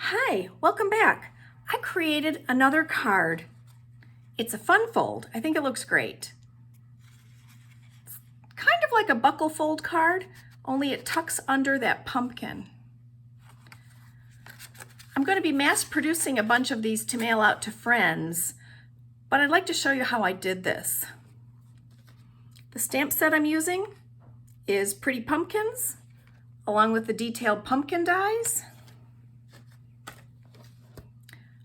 Hi, welcome back. I created another card. It's a fun fold. I think it looks great. It's kind of like a buckle fold card, only it tucks under that pumpkin. I'm going to be mass producing a bunch of these to mail out to friends, but I'd like to show you how I did this. The stamp set I'm using is Pretty Pumpkins, along with the detailed pumpkin dies.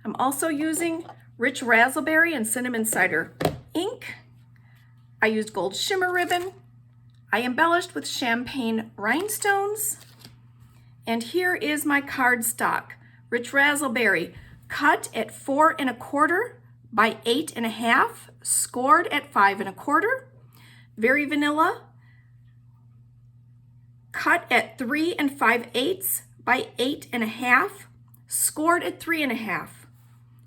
I'm also using rich raspberry and cinnamon cider ink. I used gold shimmer ribbon. I embellished with champagne rhinestones. And here is my cardstock. Rich raspberry, cut at 4 1/4 by 8 1/2, scored at 5 1/4. Very vanilla, cut at 3 5/8 by 8 1/2, scored at 3 1/2.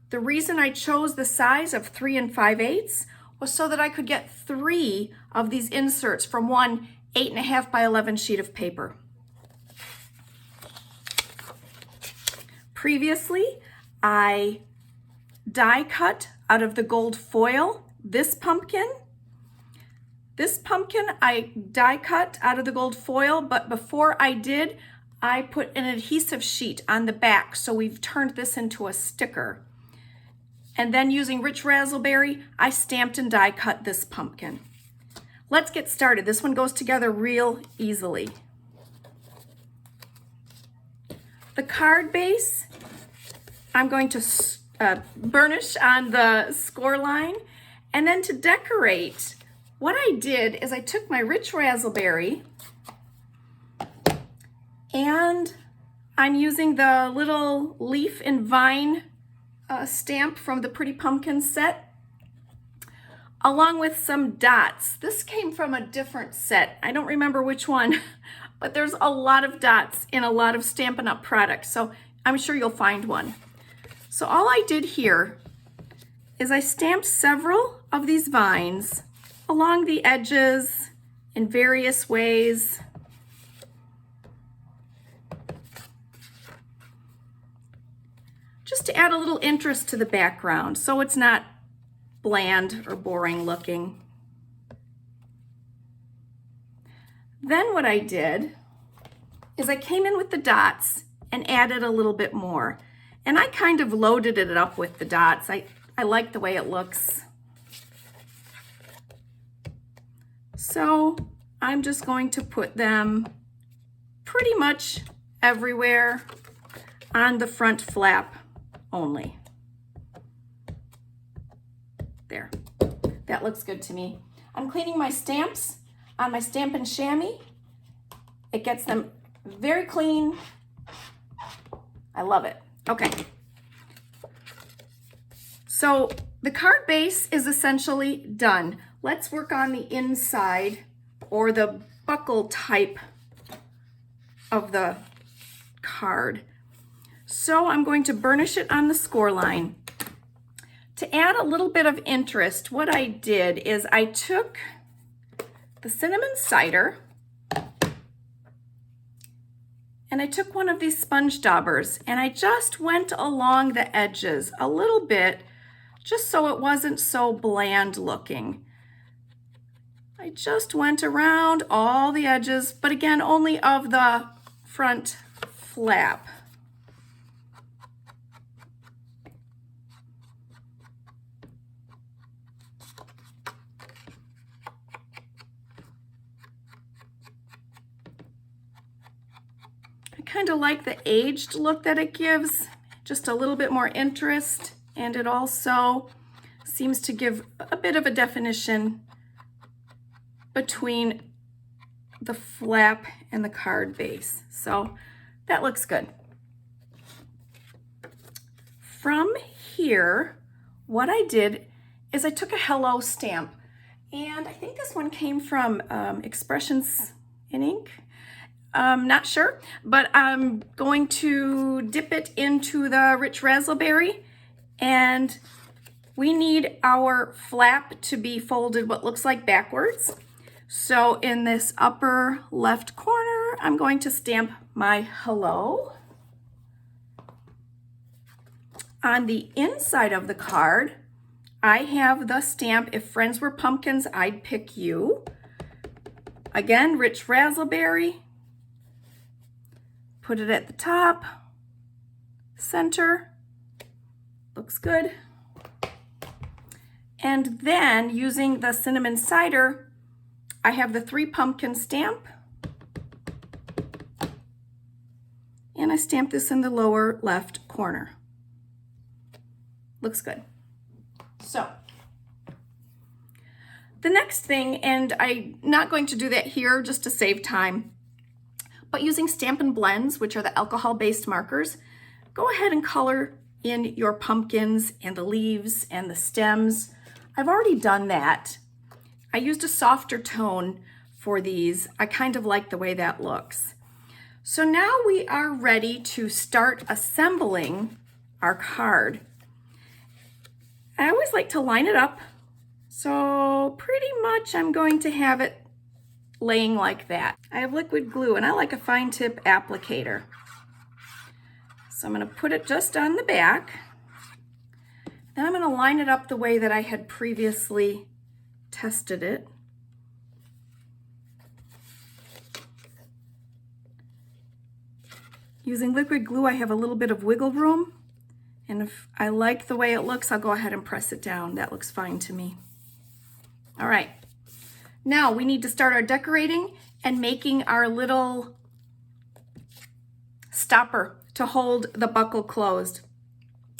The reason I chose the size of 3 5/8 was so that I could get 3 of these inserts from one 8 1/2 by 11 sheet of paper. Previously, I die cut out of the gold foil this pumpkin. This pumpkin I die cut out of the gold foil, but before I did, I put an adhesive sheet on the back, so we've turned this into a sticker. And then using rich raspberry, I stamped and die cut this pumpkin. Let's get started. This one goes together real easily. The card base, I'm going to burnish on the score line. And then to decorate, what I did is I took my rich raspberry and I'm using the little leaf and vine stamp from the Pretty Pumpkin set, along with some dots. This came from a different set. I don't remember which one, but there's a lot of dots in a lot of Stampin' Up! Products, so I'm sure you'll find one. So all I did here is I stamped several of these vines along the edges in various ways. Just to add a little interest to the background so it's not bland or boring looking. Then what I did is I came in with the dots and added a little bit more. And I kind of loaded it up with the dots. I like the way it looks. So I'm just going to put them pretty much everywhere on the front flap only. There, that looks good to me. I'm cleaning my stamps on my Stampin' Chamois. It gets them very clean. I love it. Okay. So the card base is essentially done. Let's work on the inside or the buckle type of the card. So I'm going to burnish it on the score line. To add a little bit of interest, what I did is I took the cinnamon cider and I took one of these sponge daubers and I just went along the edges a little bit, just so it wasn't so bland looking. I just went around all the edges, but again, only of the front flap. I kind of like the aged look that it gives, just a little bit more interest, and it also seems to give a bit of a definition between the flap and the card base. So that looks good. From here, what I did is I took a hello stamp, and I think this one came from Expressions in Ink. Not sure, but I'm going to dip it into the rich raspberry, and we need our flap to be folded what looks like backwards. So in this upper left corner, I'm going to stamp my hello. On the inside of the card, I have the stamp, "If friends were pumpkins, I'd pick you." Again, rich razzleberry. Put it at the top, center, looks good. And then using the cinnamon cider, I have the 3 pumpkin stamp. And I stamp this in the lower left corner. Looks good. So, the next thing, and I'm not going to do that here just to save time, but using Stampin' Blends, which are the alcohol-based markers, go ahead and color in your pumpkins and the leaves and the stems. I've already done that. I used a softer tone for these. I kind of like the way that looks. So now we are ready to start assembling our card. I always like to line it up, so pretty much I'm going to have it laying like that. I have liquid glue and I like a fine tip applicator. So I'm going to put it just on the back. Then I'm going to line it up the way that I had previously tested it. Using liquid glue, I have a little bit of wiggle room. And if I like the way it looks, I'll go ahead and press it down. That looks fine to me. All right. Now we need to start our decorating and making our little stopper to hold the buckle closed.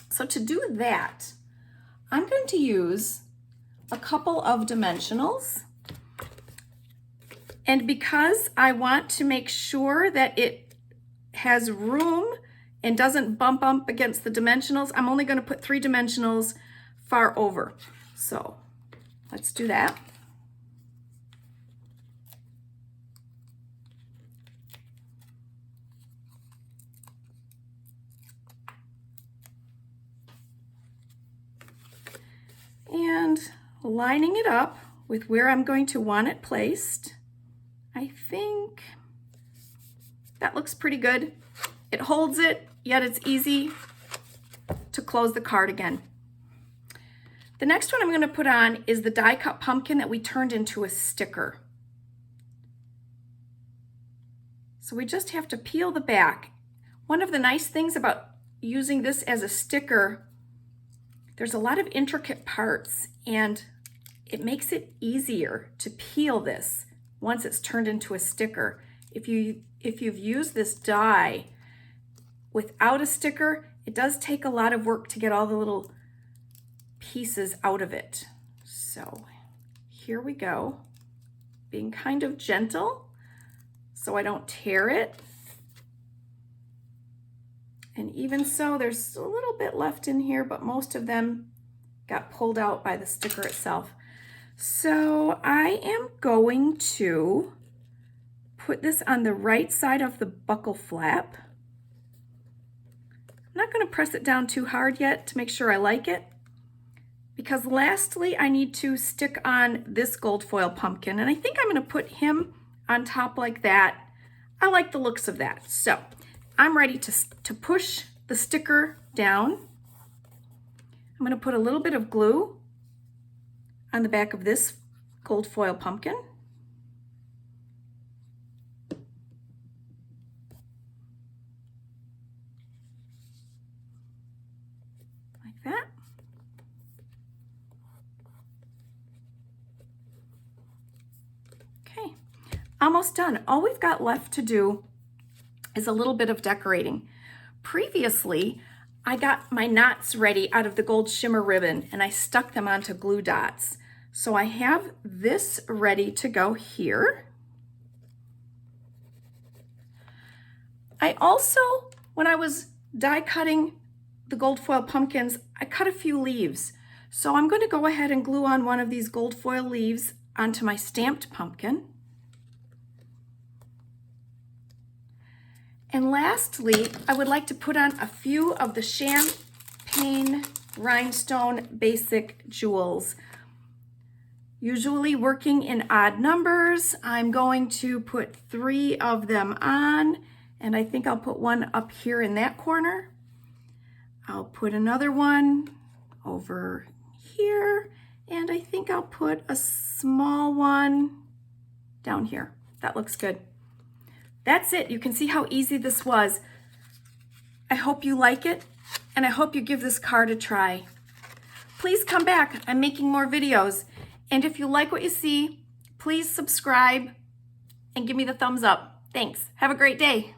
So to do that, I'm going to use a couple of dimensionals. And because I want to make sure that it has room and doesn't bump up against the dimensionals, I'm only going to put 3 dimensionals far over. So let's do that. And lining it up with where I'm going to want it placed. I think that looks pretty good. It holds it, yet it's easy to close the card again. The next one I'm going to put on is the die cut pumpkin that we turned into a sticker. So we just have to peel the back. One of the nice things about using this as a sticker, there's a lot of intricate parts and it makes it easier to peel this once it's turned into a sticker. If you've used this die without a sticker, it does take a lot of work to get all the little pieces out of it. So here we go, being kind of gentle so I don't tear it. And even so, there's a little bit left in here, but most of them got pulled out by the sticker itself. So I am going to put this on the right side of the buckle flap. I'm not going to press it down too hard yet to make sure I like it, because lastly I need to stick on this gold foil pumpkin, and I think I'm going to put him on top like that. I like the looks of that. So I'm ready to push the sticker down. I'm going to put a little bit of glue on the back of this gold foil pumpkin. Like that. Okay, almost done. All we've got left to do is a little bit of decorating. Previously, I got my knots ready out of the gold shimmer ribbon and I stuck them onto glue dots. So I have this ready to go here. I also, when I was die cutting the gold foil pumpkins, I cut a few leaves. So I'm going to go ahead and glue on one of these gold foil leaves onto my stamped pumpkin. And lastly, I would like to put on a few of the champagne rhinestone basic jewels. Usually working in odd numbers, I'm going to put 3 of them on, and I think I'll put one up here in that corner. I'll put another one over here, and I think I'll put a small one down here. That looks good. That's it. You can see how easy this was. I hope you like it, and I hope you give this card a try. Please come back. I'm making more videos. And if you like what you see, please subscribe and give me the thumbs up. Thanks. Have a great day.